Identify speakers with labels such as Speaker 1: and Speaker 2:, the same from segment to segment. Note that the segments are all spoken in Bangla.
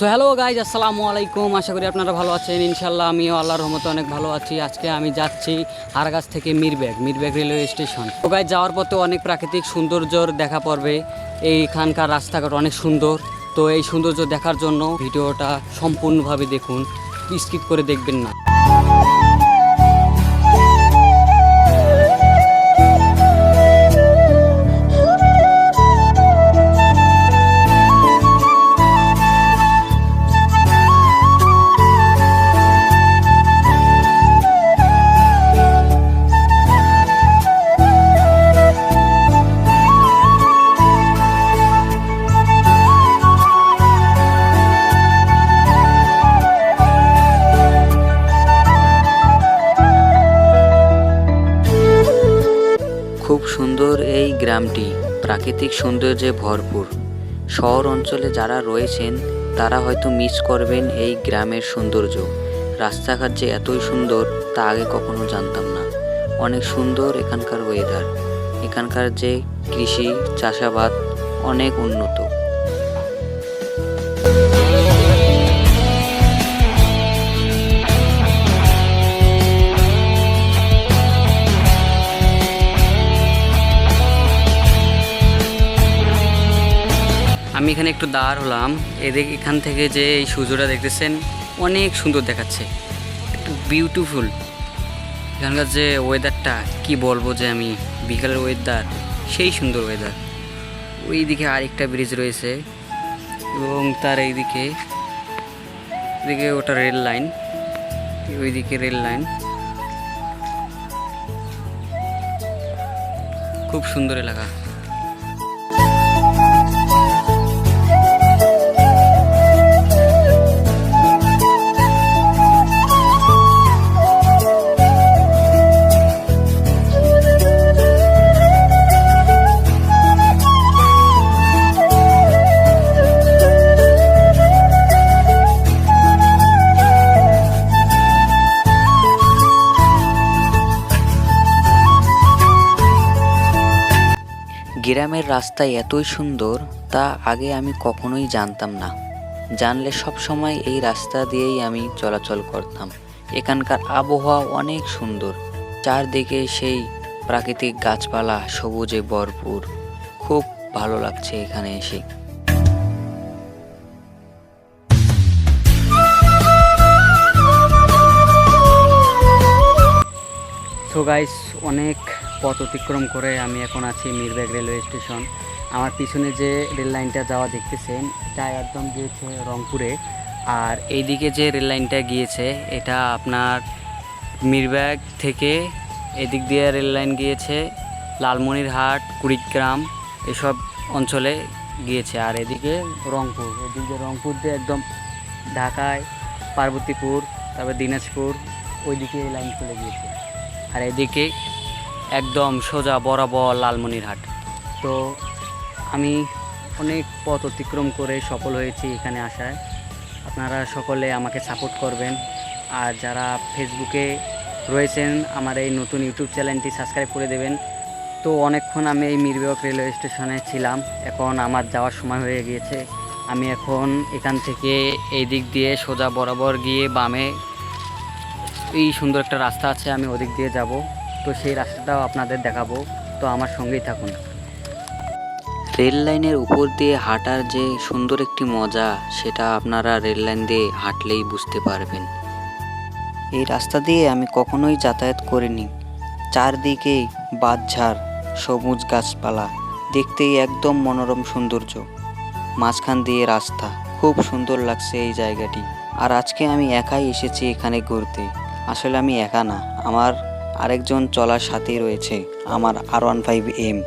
Speaker 1: সো হ্যালো গাইজ, আসসালামু আলাইকুম। আশা করি আপনারা ভালো আছেন। ইনশাল্লাহ আমিও আল্লাহর রহমতে অনেক ভালো আছি। আজকে আমি যাচ্ছি হারগাছ থেকে মিরব্যাগ রেলওয়ে স্টেশন। তো গাইজ, যাওয়ার পথে অনেক প্রাকৃতিক সৌন্দর্যর দেখা পড়বে। এইখানকার রাস্তাঘাট অনেক সুন্দর। তো এই সৌন্দর্য দেখার জন্য ভিডিওটা সম্পূর্ণভাবে দেখুন, স্কিপ করে দেখবেন না।
Speaker 2: খুব সুন্দর এই গ্রামটি, প্রাকৃতিক সৌন্দর্যে ভরপুর। শহর অঞ্চলে যারা রয়েছেন তারা হয়তো মিস করবেন এই গ্রামের সৌন্দর্য। রাস্তাঘাট যে এতই সুন্দর তা আগে কখনো জানতাম না। অনেক সুন্দর এখানকার ওয়েদার, এখানকার যে কৃষি চাষাবাদ অনেক উন্নত।
Speaker 1: আমি এখানে একটু দাঁড় হলাম। এখান থেকে যে এই সূর্যটা দেখতেছেন অনেক সুন্দর দেখাচ্ছে, একটু বিউটিফুল। এখানকার যে ওয়েদারটা কি বলবো, যে আমি বিকালের ওয়েদার সেই সুন্দর ওয়েদার। ওইদিকে আরেকটা ব্রিজ রয়েছে এবং তার এদিকে ওটা রেল লাইন, ওইদিকে রেল লাইন। খুব সুন্দর এলাকা।
Speaker 2: গ্রামের রাস্তা এতই সুন্দর তা আগে আমি কখনোই জানতাম না। জানলে সব সময় এই রাস্তা দিয়েই আমি চলাচল করতাম। এখানকার আবহাওয়া অনেক সুন্দর, চারদিকে সেই প্রাকৃতিক গাছপালা সবুজে ভরপুর। খুব ভালো লাগছে এখানে এসে।
Speaker 1: সো গাইস, অনেক পথ অতিক্রম করে আমি এখন আছি মিরব্যাগ রেলওয়ে স্টেশন। আমার পিছনে যে রেল লাইনটা যাওয়া দেখতেছেন এটা একদম গিয়েছে রংপুরে, আর এইদিকে যে রেল লাইনটা গিয়েছে এটা আপনার মিরব্যাগ থেকে এদিক দিয়ে রেল লাইন গিয়েছে লালমনিরহাট, কুড়িগ্রাম এসব অঞ্চলে গিয়েছে। আর এদিকে রংপুর, এদিক দিয়ে রংপুর দিয়ে একদম ঢাকায়, পার্বতীপুর, তারপর দিনাজপুর, ওইদিকে এই লাইন চলে গিয়েছে। আর এদিকে একদম সোজা বরাবর লালমনিরহাট। তো আমি অনেক পথ অতিক্রম করে সফল হয়েছি এখানে আসায়। আপনারা সকলে আমাকে সাপোর্ট করবেন, আর যারা ফেসবুকে রয়েছেন আমার এই নতুন ইউটিউব চ্যানেলটি সাবস্ক্রাইব করে দেবেন। তো অনেকক্ষণ আমি এই মিরব্যাগ রেলওয়ে স্টেশনে ছিলাম, এখন আমার যাওয়ার সময় হয়ে গিয়েছে। আমি এখন এখান থেকে এই দিক দিয়ে সোজা বরাবর গিয়ে বামে এই সুন্দর একটা রাস্তা আছে, আমি ওদিক দিয়ে যাব। তো সেই রাস্তাটাও আপনাদের দেখাবো, তো আমার সঙ্গেই থাকুন।
Speaker 2: রেল লাইনের উপর দিয়ে হাঁটার যে সুন্দর একটি মজা, সেটা আপনারা রেল লাইন দিয়ে হাঁটলেই বুঝতে পারবেন। এই রাস্তা দিয়ে আমি কখনোই যাতায়াত করিনি। চারদিকেই বাঁশঝাড়, সবুজ গাছপালা, দেখতেই একদম মনোরম সৌন্দর্য। মাঝখান দিয়ে রাস্তা, খুব সুন্দর লাগছে এই জায়গাটি। আর আজকে আমি একাই এসেছি এখানে ঘুরতে। আসলে আমি একা না, আমার আরেকজন চলার সাথী রয়েছে, আমার R15M,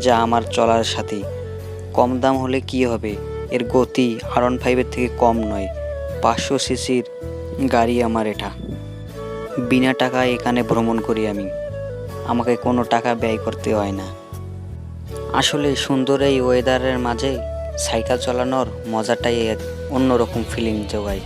Speaker 2: যা আমার চলার সাথী। কম দাম হলে কি হবে, এর গতি R15-এর থেকে কম নয়। 500 সিসির গাড়ি আমার এটা। বিনা টাকায় এখানে ভ্রমণ করি আমি, আমাকে কোনো টাকা ব্যয় করতে হয় না। আসলে সুন্দর এই ওয়েদারের মাঝে সাইকেল চালানোর মজাটাই এক অন্যরকম ফিলিং যোগায়।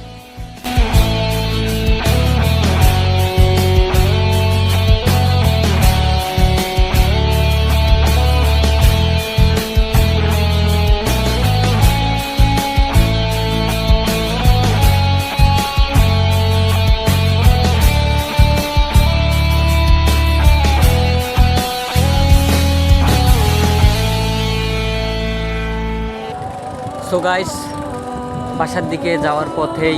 Speaker 1: গাইস, বাসার দিকে যাওয়ার পথেই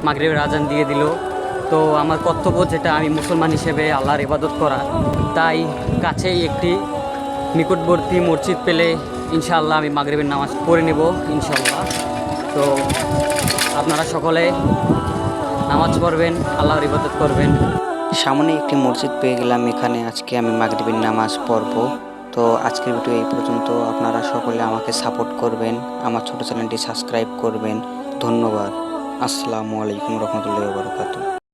Speaker 1: মাগরিবের আজান দিয়ে দিল। তো আমার কর্তব্য, যেটা আমি মুসলমান হিসেবে আল্লাহর ইবাদত করা, তাই কাছেই একটি নিকটবর্তী মসজিদ পেলে ইনশাআল্লাহ আমি মাগরিবের নামাজ পড়ে নেব ইনশাআল্লাহ। তো আপনারা সকলে নামাজ পড়বেন, আল্লাহর ইবাদত করবেন।
Speaker 2: সামনে একটি মসজিদ পেয়ে গেলাম, এখানে আজকে আমি মাগরিবের নামাজ পড়ব। তো আজকের ভিডিও এই পর্যন্ত। আপনারা সকলে আমাকে সাপোর্ট করবেন, আমার ছোট চ্যানেলটি সাবস্ক্রাইব করবেন। ধন্যবাদ। আসসালামু আলাইকুম রহমতুল্লাহি ওয়া বারাকাতুহু।